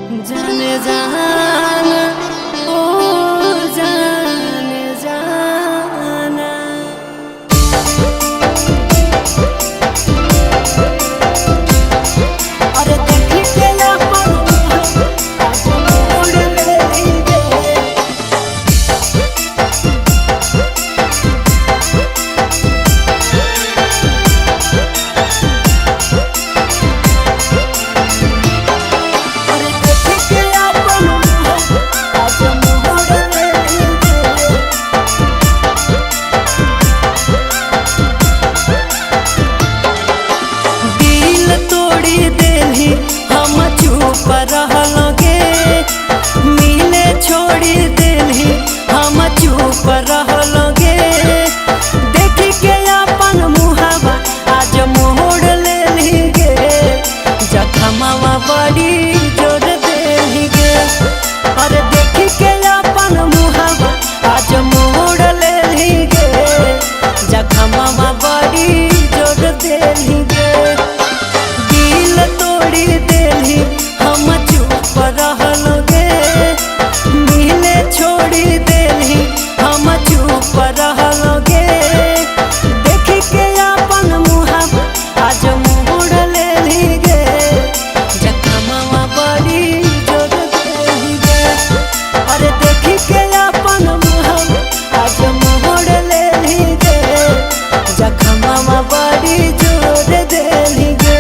जाने जाना ओ जाने जाना। अरे देखी के ना आज मोड़ लेंगे। हम चुप रहलगे मिले छोड़ी देली हम चुप रहलगे। देखी के अपन मुहावा आज मोड़ लेली गे। जखमवा बड़ी जोर देली गे। अरे देखी के अपन मुहावा आज मोड़ लेली गे। जखमवा बड़ी जोर देली गे। तोड़ी देली हम चुप रहलगे मिले छोड़ी देली हम चुप रहलगे। देखी के अपन मुहावा आज मोड़ लेली गे। जखमवा बड़ी जोर देली गे। अरे देखी के अपन मुहावा आज मोड़ लेली गे। जखमवा बड़ी जोर देली गे।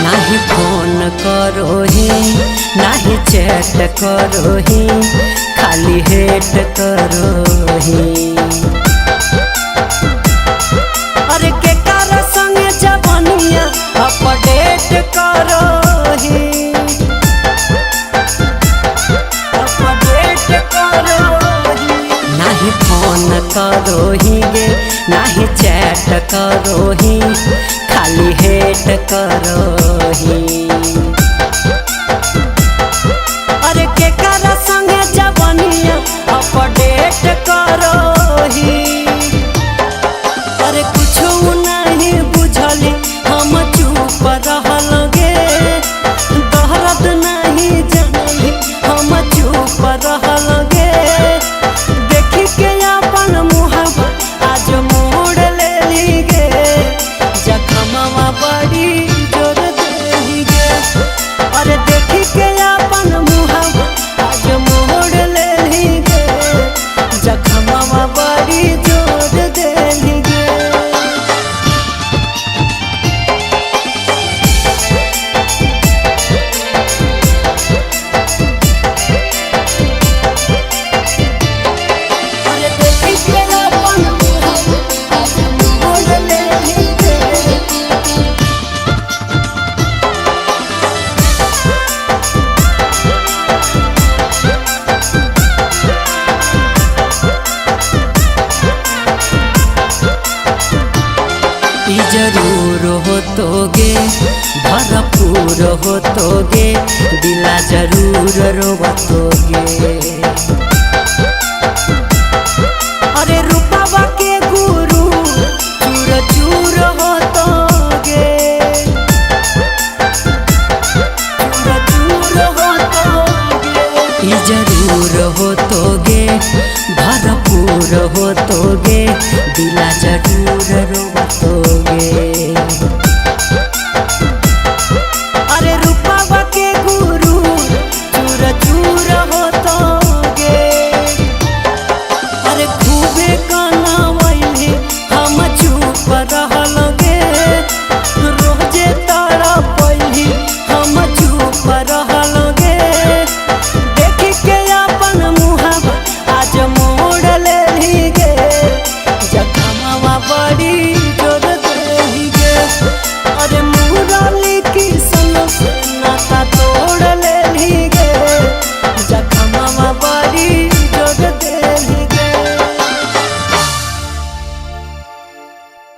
नाही फोन करोही नाही चैट करोही खाली हेट करोही। अरे के कार संग जवनिया अपडेट करोही। अपडेट करोही नाही फोन करोही गे नाही चैट करोही खाली हेट करोही। अरे के कर संग जवनिया अपडेट करोही। अरे कुछ नहीं बुझली हम चुप रहलगे। दर्द नहीं जानली हम चुप रहलगे। देखी के अपन मुहावा आज मोड़ लेली गे। जखमवा बड़ी जोर देली गे। अरे देखी के अपन मुहावा आज मोड़ लेली गे। जखमवा बड़ी जोर देली गे। अरे देखी के अपन मुहावा आज मोड़ लेली गे। जरूर होतोगे भरपूर होतोगे दिला जरूर रोवतोगे। अरे रूपवा के गुरु चूर चूर होतोगे। चूर चूर होतोगे जरूर होतोगे भरपूर होतोगे दिला जरूर